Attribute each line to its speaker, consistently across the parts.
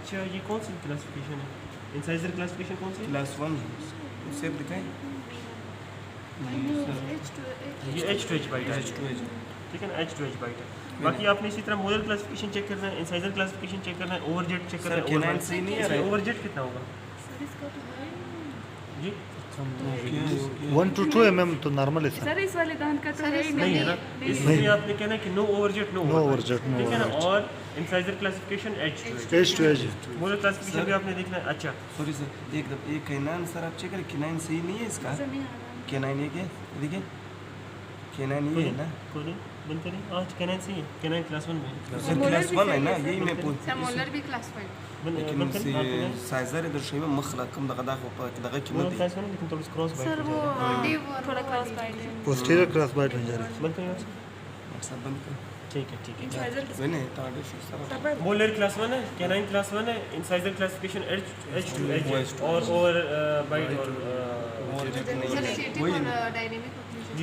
Speaker 1: अच्छा ये कौन सी क्लासिफिकेशन है? इंसाइजर क्लासिफिकेशन कौन सी है?
Speaker 2: क्लास 1 सेव दिखाएं।
Speaker 1: ये H2H बाइट है,
Speaker 2: H2H
Speaker 1: ठीक है ना, H2H बाइट है। बाकी आपने इसी तरह मोलर क्लासिफिकेशन चेक करना है, इंसाइजर क्लासिफिकेशन चेक करना है, ओवरजेट चेक करना है।
Speaker 2: सर K9 सही नहीं आ रहा है।
Speaker 1: ओवरजेट कितना होगा जी?
Speaker 3: 1 to 2 mm तो नॉर्मल है सर।
Speaker 4: सर इस वाले दान का तो है ही
Speaker 1: नहीं है ना, इसमें आपने कहना है कि नो ओवरजेट नो
Speaker 3: ओवरजेट नो
Speaker 1: ठीक है ना।
Speaker 3: ओवरजेट।
Speaker 1: और incisor classification H2H,
Speaker 3: H2H
Speaker 1: molar classification भी आपने देखना है। अच्छा
Speaker 2: सॉरी सर एकदम ये K9 सर आप चेक करें K9 सही नहीं है इसका। K9 ये क्या देखिए K9 ये है ना
Speaker 1: कोई नहीं, बंद करें। आज K9 सही है, K9 क्लास 1 में है।
Speaker 2: सर क्लास 1 है ना यही मैं पूछ
Speaker 5: मोलर भी क्लास 5
Speaker 2: लेकिन
Speaker 1: बंद करें।
Speaker 2: साइजर इधर शोय में मखला कम दगा को दगा की
Speaker 1: मोलर
Speaker 2: मत
Speaker 1: क्लास 1 लेकिन थोड़ा क्रॉस बाइट
Speaker 5: सर वो डिव
Speaker 4: थोड़ा क्रॉस बाइट है।
Speaker 3: पोस्टीरियर क्रॉस बाइट हो जा रही है।
Speaker 1: बंद करें।
Speaker 2: सब बंद कर
Speaker 1: ठीक है ठीक है।
Speaker 2: वेने ताड़े सर
Speaker 1: मोलर क्लास 1 है, K9 क्लास 1 है, इंसाइजर क्लासिफिकेशन H2H और बाइट और
Speaker 2: वही
Speaker 5: डायनेमिक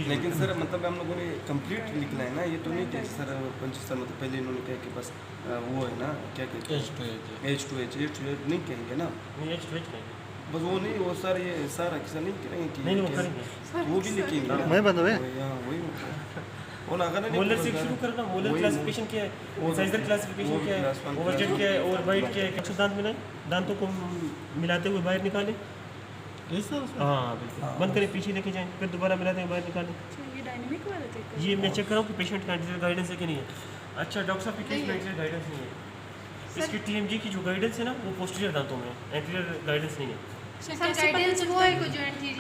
Speaker 2: लेकिन सर मतलब हम लोगों ने कंप्लीट लिखना है ना ये तो नहीं कि सर पंच सर मतलब पहले इन्होंने कहा कि बस वो है ना क्या कहते हैं H2H नहीं कहेंगे ना
Speaker 1: नहीं H2H नहीं
Speaker 2: बस वो नहीं वो सर ये सारा किसा नहीं करेंगे कि
Speaker 1: नहीं, वो करेंगे।
Speaker 2: वो भी लिखेंगे ना
Speaker 3: मैं बंद हुए
Speaker 2: वही वो ना अगर
Speaker 1: मोलर से शुरू करना। मोलर क्लासिफिकेशन क्या है, इंसाइजर क्लासिफिकेशन क्या है, ओवरजेट क्या है, ओवरबाइट क्या है। कैसे दांत मिलाएं, दांतों को मिलाते हुए बाहर निकालें। हाँ बिल्कुल, बंद करें, पीछे लेके जाएं, फिर दोबारा मिलाते हुए बाहर निकालें।
Speaker 4: ये डायनेमिक वाला चेक कर।
Speaker 1: ये मैं चेक कर रहा हूँ कि पेशेंट का एंटीरियर गाइडेंस है कि नहीं है। अच्छा डॉक्टर साहब के केस में एंटीरियर गाइडेंस नहीं है। इसकी TMG की जो गाइडेंस है ना वो पोस्टीरियर दांतों में है, एंटीरियर गाइडेंस नहीं है।
Speaker 5: सर गाइडेंस वो है को जो एंटीरियर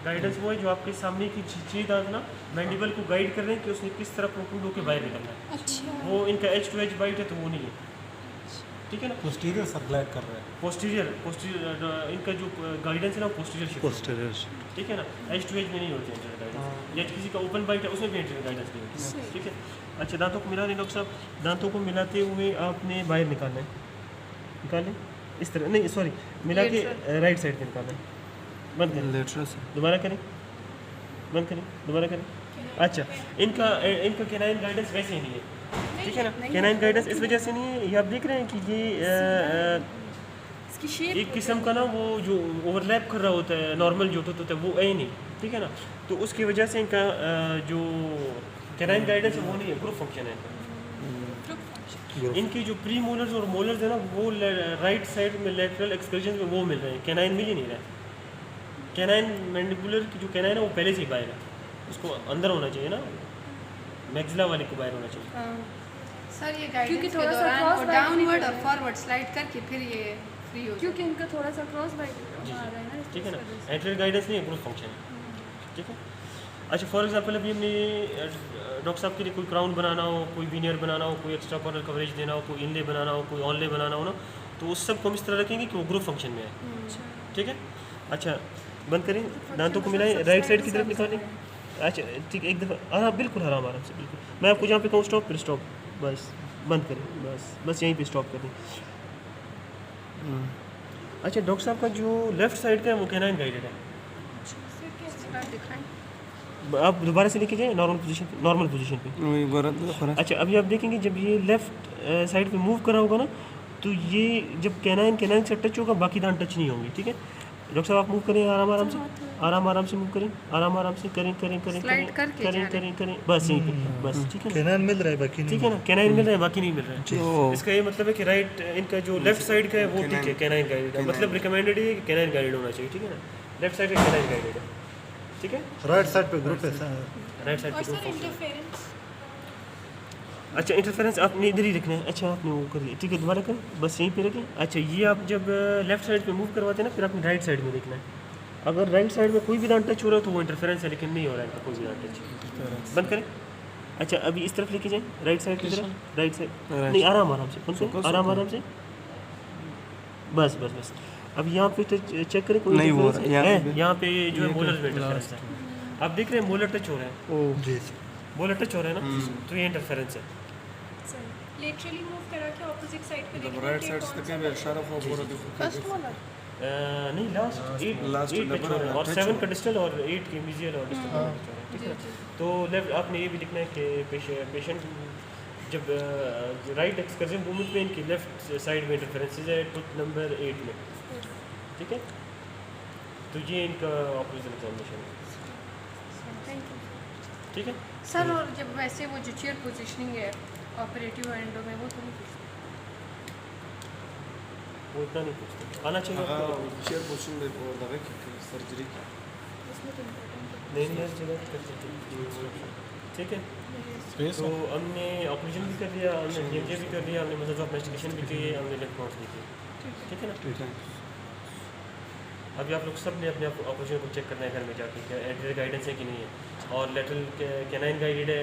Speaker 1: गाइडेंस वो है जो आपकी सामने की 6 दांत ना मैंडिबल को गाइड कर रहे हैं कि उसने किस तरह प्रोट्रूड होकर बाहर निकलना है।
Speaker 5: अच्छा
Speaker 1: वो इनका H2H बाइट है तो वो नहीं है, ठीक है ना।
Speaker 6: पोस्टीरियर सर ग्लाइड कर रहा है।
Speaker 1: पोस्टीरियर इनका जो गाइडेंस है ना पोस्टीरियर शिफ्ट,
Speaker 3: पोस्टीरियर
Speaker 1: ठीक है ना। H2H में नहीं होती है एंटीरियर गाइडेंस, या किसी का ओपन बाइट है उसमें भी एंटीरियर गाइडेंस नहीं होती, ठीक है। अच्छा दांतों को मिला लें डॉक्टर साहब, दांतों को मिलाते हुए आपने बाहर निकालना है, निकालें इस तरह नहीं सॉरी मिला के राइट साइड पे निकालना है। बंद करें,
Speaker 2: लेटरल से
Speaker 1: दोबारा करें, बंद करें, दोबारा करें। अच्छा इनका K9 गाइडेंस वैसे ही नहीं है, ठीक है ना। K9 गाइडेंस इस वजह से नहीं है, ये आप देख रहे हैं कि ये
Speaker 4: इसकी शेप
Speaker 1: एक किस्म का ना वो जो ओवरलैप कर रहा होता है नॉर्मल जो होता है वो है ही नहीं, ठीक है ना। तो उसकी वजह से इनका जो K9 गाइडेंस है वो नहीं है, ग्रुप फंक्शन है इनका। इनकी जो प्री मोलर्स और मोलर्स है ना वो राइट साइड में लेटरल एक्सकर्जन में वो मिल रहे हैं, K9 मिल ही नहीं रहा है। K9 मैंडिबुलर की जो K9 है वो पहले से ही बाहर है, उसको अंदर होना चाहिए ना, मैक्सिला वाले को बाहर होना चाहिए।
Speaker 5: सर ये गाइडेंस
Speaker 4: क्योंकि
Speaker 5: के
Speaker 4: थोड़ा सा
Speaker 5: दौरान
Speaker 4: cross
Speaker 5: वो
Speaker 4: बाइट
Speaker 5: डाउनवर्ड
Speaker 4: भी
Speaker 5: और फॉरवर्ड स्लाइड करके फिर ये फ्री हो
Speaker 4: क्योंकि इनका थोड़ा सा क्रॉस बाइट आ
Speaker 1: जी,
Speaker 4: रहा है ना,
Speaker 1: ठीक है ना।
Speaker 4: इस वजह से।
Speaker 1: एंटीरियर गाइडेंस नहीं है, ग्रुप फंक्शन है, ठीक है। अच्छा फॉर एग्जांपल अभी हमने डॉक्टर साहब के लिए कोई क्राउन बनाना हो, कोई वीनियर बनाना हो, कोई एक्स्ट्रा कॉर्नर कवरेज देना हो, कोई इनले बनाना हो, कोई ऑनले बनाना हो ना, तो उस सब को हम इस तरह रखेंगे कि वो ग्रुप फंक्शन में है, ठीक है। अच्छा बंद करें, दांतों को मिलाएं, राइट साइड की तरफ निकालें। अच्छा ठीक है, एक दफ़ा आराम, बिल्कुल आराम से, बिल्कुल। मैं आपको जहाँ पे कहूँ स्टॉप फिर स्टॉप, बस बंद करें, बस यहीं पे स्टॉप कर दें। अच्छा डॉक्टर साहब का जो लेफ्ट साइड का है वो K9 गाइडेड है। आप दोबारा से लेके जाएं नॉर्मल पोजीशन पे। अच्छा अभी आप देखेंगे जब ये लेफ्ट साइड पे मूव कर रहा होगा ना तो ये जब K9 से टच होगा बाकी दांत टच नहीं होंगे, ठीक है। डॉक्टर साहब आप मूव करें आराम से मूव करें, आराम से करें बस यहीं पे, बस ठीक है ना।
Speaker 3: K9 मिल रहा है बाकी नहीं,
Speaker 1: ठीक है ना, K9 मिल रहा है बाकी नहीं मिल रहा है। इसका ये मतलब है कि राइट इनका जो लेफ्ट साइड का है वो ठीक है K9 गाइडेड है, मतलब रिकमेंडेड है कि K9 गाइडेड होना चाहिए, ठीक है ना। लेफ्ट साइड का K9 गाइडेड है, ठीक है।
Speaker 3: राइट साइड पे ग्रुप है
Speaker 1: राइट साइड पे अच्छा इंटरफेरेंस आपने इधर ही रखना है। अच्छा आपने वो कर लिया, ठीक है, दोबारा करें, बस यहीं पे रखें। अच्छा ये आप जब लेफ्ट साइड पे मूव करवाते हैं ना फिर आपने राइट साइड में देखना है, अगर राइट साइड में कोई भी दांत टच हो रहा है तो वो इंटरफेरेंस है, लेकिन नहीं हो रहा है कोई भी दांत टच। बंद करें। अच्छा अभी इस तरफ लेके जाएं, राइट साइड की तरफ, राइट साइड नहीं, आराम से बंद करें, आराम से, बस अब यहाँ पे चेक करें कोई
Speaker 2: नहीं हो रहा है,
Speaker 1: यहाँ पे जो है मोलर में इंटरफेरेंस है। आप देख रहे हैं मोलर टच हो रहा है,
Speaker 3: जी
Speaker 1: मोलर टच हो रहा है ना, तो ये इंटरफेरेंस है।
Speaker 4: लेटरली मूव करा के ऑपोजिट साइड पे देखना
Speaker 2: राइट साइड से क्या है इशारा हो पूरा
Speaker 4: फर्स्ट मोलर
Speaker 1: नहीं लास्ट 8 पे छोड़ रहे हैं, और 7 का डिस्टल और 8 के मिजियल और डिस्टल, ठीक है। तो लेफ्ट आपने ये भी लिखना है कि पेशेंट जब राइट एक्सकर्जन मूवमेंट में इनकी लेफ्ट साइड में इंटरफेरेंसेज है टूथ नंबर 8 में, ठीक है। तो ये इनका ऑपरेशन एग्जामिनेशन है,
Speaker 4: थैंक यू।
Speaker 1: ठीक है।
Speaker 5: सर और जब वैसे वो जो चेयर पोजीशनिंग है ऑपरेटिव एंडो में वो तो नहीं पूछते?
Speaker 1: वो इतना नहीं पूछते, आना चाहिए आपको।
Speaker 2: चेयर पोजिशन में वो दवा की सर्जरी की
Speaker 4: इसमें तो इम्पोर्टेंट है।
Speaker 1: नहीं नहीं हर जगह कर सकते, ठीक है। तो हमने ऑपरेशन भी कर दिया, हमने DMJ भी कर दिया, हमने मेथड्स ऑफ इन्वेस्टिगेशन भी किए, हमने लिम्फ नोड्स भी किए, ठीक है ना।
Speaker 2: ठीक है।
Speaker 1: अभी आप लोग सब ने अपने ऑपरेशन को चेक करना है घर में जाके, क्या एंटीरियर गाइडेंस है कि नहीं है, और लेटरल कैनाइन गाइडेड है।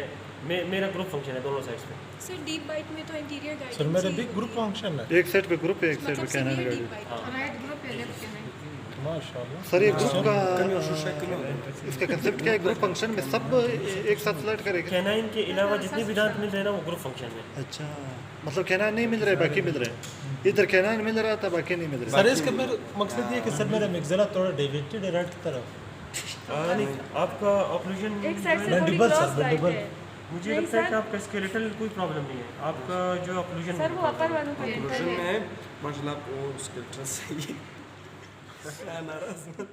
Speaker 1: मेरा ग्रुप फंक्शन है दोनों साइड्स पे।
Speaker 4: सर डीप बाइट में तो इंटीरियर गाइडेंस
Speaker 6: सर मेरा भी ग्रुप फंक्शन है।
Speaker 3: एक साइड पे ग्रुप है, एक साइड पे
Speaker 4: मतलब
Speaker 3: canine
Speaker 4: severe
Speaker 3: guide.
Speaker 4: Deep bite.
Speaker 1: हाँ
Speaker 5: राइट ग्रुप है लेफ्ट के नहीं?
Speaker 6: माशाल्लाह
Speaker 3: सर ये ग्रुप का
Speaker 2: कमी और शुशाक कमी होता है।
Speaker 3: इसका कंसेप्ट क्या है? ग्रुप फंक्शन में सब एक साथ फ्लड करेगा?
Speaker 1: कैनाइन के अलावा जितने भी दांत मिल रहे हैं ना वो ग्रुप फंक्शन में।
Speaker 3: अच्छा, मतलब कैनाइन नहीं मिल रहा है, बाकी मिल रहे हैं। इधर कैनाइन मिल रहा था, बाकी नहीं मिल रहा।
Speaker 6: सर इसका मेरा मकसद ये है कि सर मेरा मिक्सला थोड़ा डेविएटेड है राइट की तरफ।
Speaker 1: नहीं आपका ऑपरेशन
Speaker 4: एक साइड से थोड़ी
Speaker 6: Mandible, sir,
Speaker 4: cross right
Speaker 6: mandible।
Speaker 4: है।
Speaker 1: मुझे
Speaker 4: नहीं
Speaker 1: लगता है कि
Speaker 4: सर।
Speaker 1: आपका स्केलेटल कोई प्रॉब्लम नहीं है, आपका जो ऑक्लूजन
Speaker 4: सर वो अपर वालों का
Speaker 2: ऑपरेशन में माशाल्लाह आपको उसके ट्रस्ट चाहिए। नाराज मत